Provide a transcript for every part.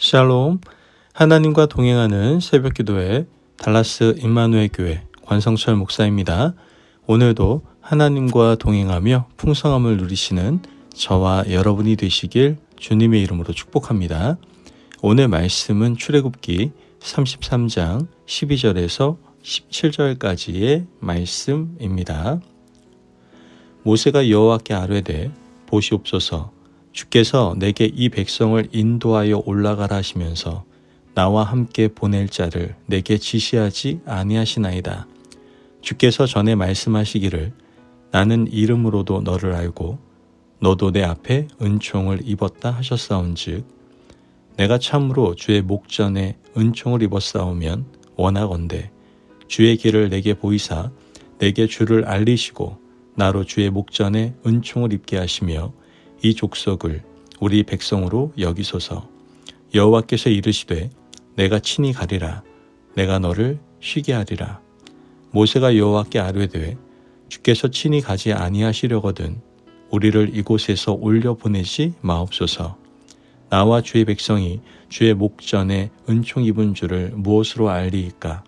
샬롬, 하나님과 동행하는 새벽기도회 달라스 임마누엘 교회 권성철 목사입니다. 오늘도 하나님과 동행하며 풍성함을 누리시는 저와 여러분이 되시길 주님의 이름으로 축복합니다. 오늘 말씀은 출애굽기 33장 12절에서 17절까지의 말씀입니다. 모세가 여호와께 아뢰되 보시옵소서, 주께서 내게 이 백성을 인도하여 올라가라 하시면서 나와 함께 보낼 자를 내게 지시하지 아니하시나이다. 주께서 전에 말씀하시기를 나는 이름으로도 너를 알고 너도 내 앞에 은총을 입었다 하셨사온즉 내가 참으로 주의 목전에 은총을 입었사오면 원하건대 주의 길을 내게 보이사 내게 주를 알리시고 나로 주의 목전에 은총을 입게 하시며 이 족속을 우리 백성으로 여기소서. 여호와께서 이르시되 내가 친히 가리라. 내가 너를 쉬게 하리라. 모세가 여호와께 아뢰되 주께서 친히 가지 아니하시려거든 우리를 이곳에서 올려보내지 마옵소서. 나와 주의 백성이 주의 목전에 은총 입은 줄을 무엇으로 알리이까?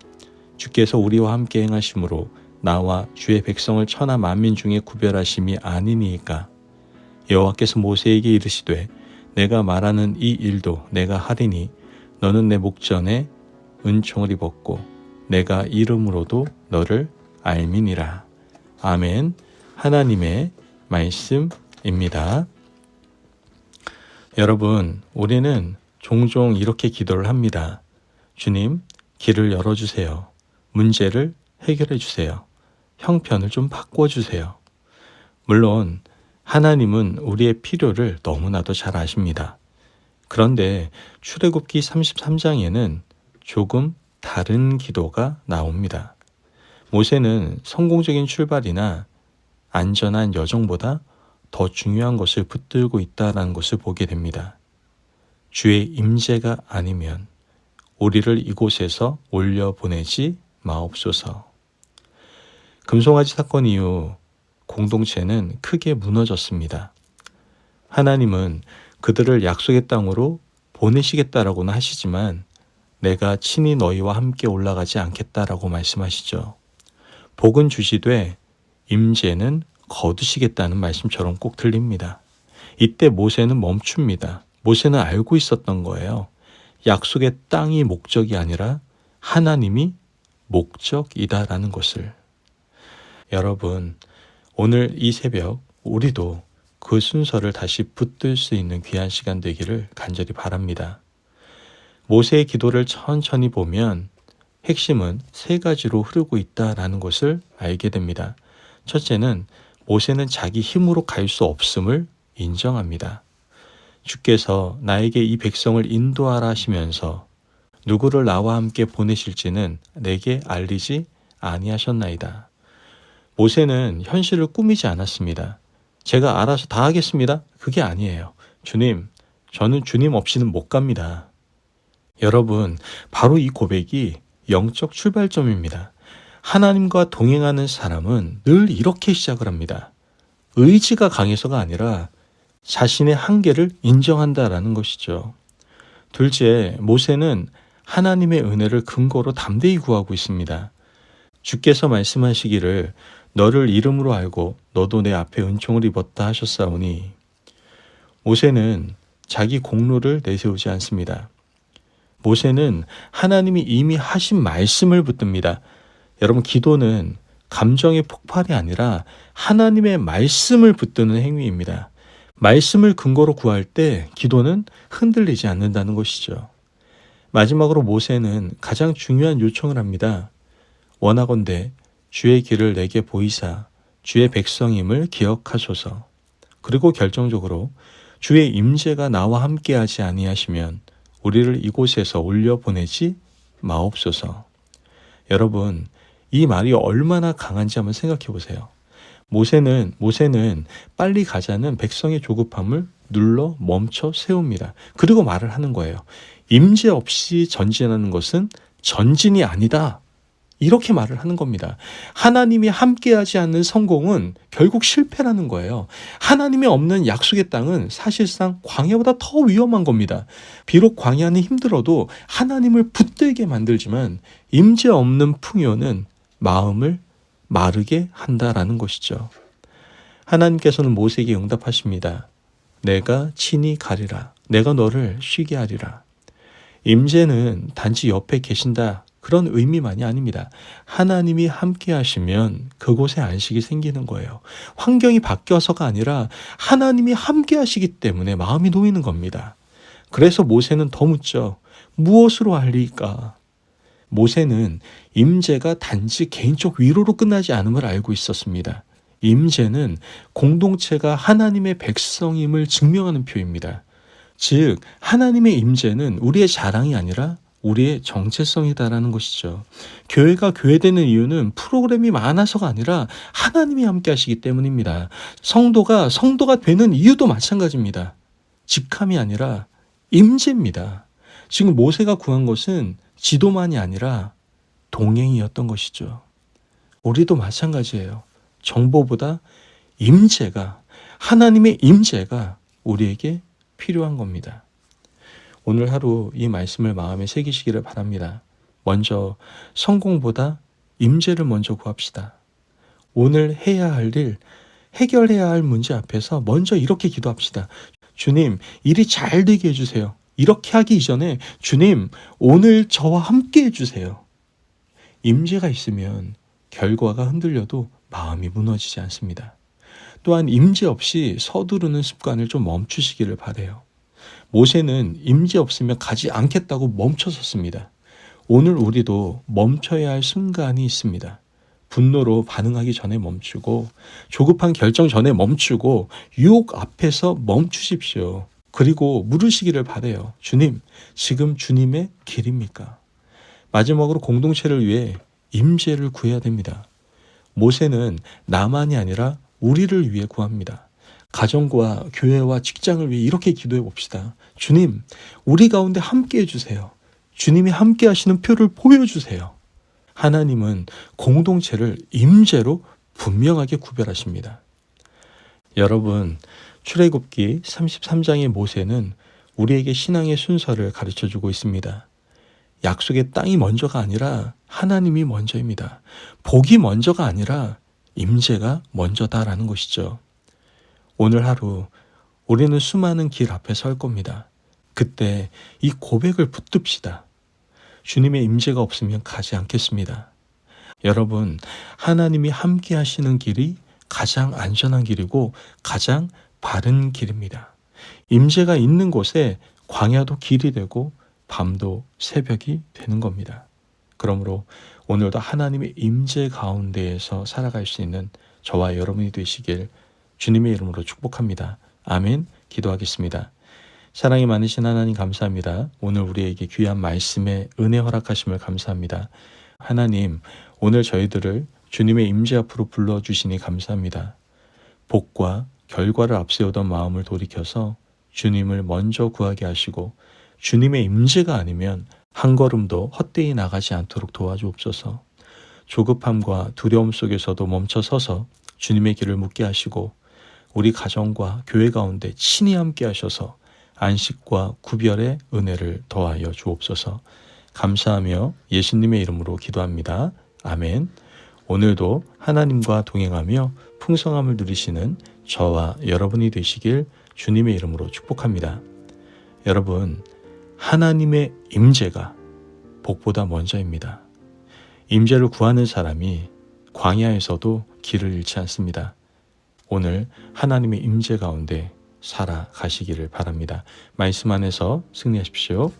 주께서 우리와 함께 행하심으로 나와 주의 백성을 천하 만민 중에 구별하심이 아니니이까? 여호와께서 모세에게 이르시되 내가 말하는 이 일도 내가 하리니 너는 내 목전에 은총을 입었고 내가 이름으로도 너를 알미니라. 아멘. 하나님의 말씀입니다. 여러분, 우리는 종종 이렇게 기도를 합니다. 주님, 길을 열어주세요. 문제를 해결해 주세요. 형편을 좀 바꿔주세요. 물론 하나님은 우리의 필요를 너무나도 잘 아십니다. 그런데 출애굽기 33장에는 조금 다른 기도가 나옵니다. 모세는 성공적인 출발이나 안전한 여정보다 더 중요한 것을 붙들고 있다는 것을 보게 됩니다. 주의 임재가 아니면 우리를 이곳에서 올려보내지 마옵소서. 금송아지 사건 이후 공동체는 크게 무너졌습니다. 하나님은 그들을 약속의 땅으로 보내시겠다라고는 하시지만 내가 친히 너희와 함께 올라가지 않겠다라고 말씀하시죠. 복은 주시되 임재는 거두시겠다는 말씀처럼 꼭 들립니다. 이때 모세는 멈춥니다. 모세는 알고 있었던 거예요. 약속의 땅이 목적이 아니라 하나님이 목적이다라는 것을. 여러분, 오늘 이 새벽 우리도 그 순서를 다시 붙들 수 있는 귀한 시간 되기를 간절히 바랍니다. 모세의 기도를 천천히 보면 핵심은 세 가지로 흐르고 있다라는 것을 알게 됩니다. 첫째는 모세는 자기 힘으로 갈 수 없음을 인정합니다. 주께서 나에게 이 백성을 인도하라 하시면서 누구를 나와 함께 보내실지는 내게 알리지 아니하셨나이다. 모세는 현실을 꾸미지 않았습니다. 제가 알아서 다 하겠습니다. 그게 아니에요. 주님, 저는 주님 없이는 못 갑니다. 여러분, 바로 이 고백이 영적 출발점입니다. 하나님과 동행하는 사람은 늘 이렇게 시작을 합니다. 의지가 강해서가 아니라 자신의 한계를 인정한다라는 것이죠. 둘째, 모세는 하나님의 은혜를 근거로 담대히 구하고 있습니다. 주께서 말씀하시기를 너를 이름으로 알고 너도 내 앞에 은총을 입었다 하셨사오니 모세는 자기 공로를 내세우지 않습니다. 모세는 하나님이 이미 하신 말씀을 붙듭니다. 여러분, 기도는 감정의 폭발이 아니라 하나님의 말씀을 붙드는 행위입니다. 말씀을 근거로 구할 때 기도는 흔들리지 않는다는 것이죠. 마지막으로 모세는 가장 중요한 요청을 합니다. 원하건대 주의 길을 내게 보이사 주의 백성임을 기억하소서. 그리고 결정적으로 주의 임재가 나와 함께하지 아니하시면 우리를 이곳에서 올려보내지 마옵소서. 여러분, 이 말이 얼마나 강한지 한번 생각해 보세요. 모세는 빨리 가자는 백성의 조급함을 눌러 멈춰 세웁니다. 그리고 말을 하는 거예요. 임재 없이 전진하는 것은 전진이 아니다. 이렇게 말을 하는 겁니다. 하나님이 함께하지 않는 성공은 결국 실패라는 거예요. 하나님이 없는 약속의 땅은 사실상 광야보다 더 위험한 겁니다. 비록 광야는 힘들어도 하나님을 붙들게 만들지만 임재 없는 풍요는 마음을 마르게 한다라는 것이죠. 하나님께서는 모세에게 응답하십니다. 내가 친히 가리라. 내가 너를 쉬게 하리라. 임재는 단지 옆에 계신다, 그런 의미만이 아닙니다. 하나님이 함께 하시면 그곳에 안식이 생기는 거예요. 환경이 바뀌어서가 아니라 하나님이 함께 하시기 때문에 마음이 놓이는 겁니다. 그래서 모세는 더 묻죠. 무엇으로 알리까? 모세는 임재가 단지 개인적 위로로 끝나지 않음을 알고 있었습니다. 임재는 공동체가 하나님의 백성임을 증명하는 표입니다. 즉 하나님의 임재는 우리의 자랑이 아니라 우리의 정체성이다라는 것이죠. 교회가 교회되는 이유는 프로그램이 많아서가 아니라 하나님이 함께 하시기 때문입니다. 성도가 되는 이유도 마찬가지입니다. 직함이 아니라 임재입니다. 지금 모세가 구한 것은 지도만이 아니라 동행이었던 것이죠. 우리도 마찬가지예요. 정보보다 임재가, 하나님의 임재가 우리에게 필요한 겁니다. 오늘 하루 이 말씀을 마음에 새기시기를 바랍니다. 먼저 성공보다 임재를 먼저 구합시다. 오늘 해야 할 일, 해결해야 할 문제 앞에서 먼저 이렇게 기도합시다. 주님, 일이 잘 되게 해주세요. 이렇게 하기 이전에 주님, 오늘 저와 함께 해주세요. 임재가 있으면 결과가 흔들려도 마음이 무너지지 않습니다. 또한 임재 없이 서두르는 습관을 좀 멈추시기를 바라요. 모세는 임재 없으면 가지 않겠다고 멈춰섰습니다. 오늘 우리도 멈춰야 할 순간이 있습니다. 분노로 반응하기 전에 멈추고, 조급한 결정 전에 멈추고, 유혹 앞에서 멈추십시오. 그리고 물으시기를 바라요. 주님, 지금 주님의 길입니까? 마지막으로 공동체를 위해 임재를 구해야 됩니다. 모세는 나만이 아니라 우리를 위해 구합니다. 가정과 교회와 직장을 위해 이렇게 기도해 봅시다. 주님, 우리 가운데 함께 해주세요. 주님이 함께 하시는 표를 보여주세요. 하나님은 공동체를 임재로 분명하게 구별하십니다. 여러분, 출애굽기 33장의 모세는 우리에게 신앙의 순서를 가르쳐주고 있습니다. 약속의 땅이 먼저가 아니라 하나님이 먼저입니다. 복이 먼저가 아니라 임재가 먼저다라는 것이죠. 오늘 하루 우리는 수많은 길 앞에 설 겁니다. 그때 이 고백을 붙듭시다. 주님의 임재가 없으면 가지 않겠습니다. 여러분, 하나님이 함께 하시는 길이 가장 안전한 길이고 가장 바른 길입니다. 임재가 있는 곳에 광야도 길이 되고 밤도 새벽이 되는 겁니다. 그러므로 오늘도 하나님의 임재 가운데에서 살아갈 수 있는 저와 여러분이 되시길 주님의 이름으로 축복합니다. 아멘. 기도하겠습니다. 사랑이 많으신 하나님 감사합니다. 오늘 우리에게 귀한 말씀에 은혜 허락하심을 감사합니다. 하나님, 오늘 저희들을 주님의 임재 앞으로 불러주시니 감사합니다. 복과 결과를 앞세우던 마음을 돌이켜서 주님을 먼저 구하게 하시고 주님의 임재가 아니면 한 걸음도 헛되이 나가지 않도록 도와주옵소서. 조급함과 두려움 속에서도 멈춰서서 주님의 길을 묻게 하시고 우리 가정과 교회 가운데 친히 함께 하셔서 안식과 구별의 은혜를 더하여 주옵소서. 감사하며 예수님의 이름으로 기도합니다. 아멘. 오늘도 하나님과 동행하며 풍성함을 누리시는 저와 여러분이 되시길 주님의 이름으로 축복합니다. 여러분, 하나님의 임재가 복보다 먼저입니다. 임재를 구하는 사람이 광야에서도 길을 잃지 않습니다. 오늘 하나님의 임재 가운데 살아가시기를 바랍니다. 말씀 안에서 승리하십시오.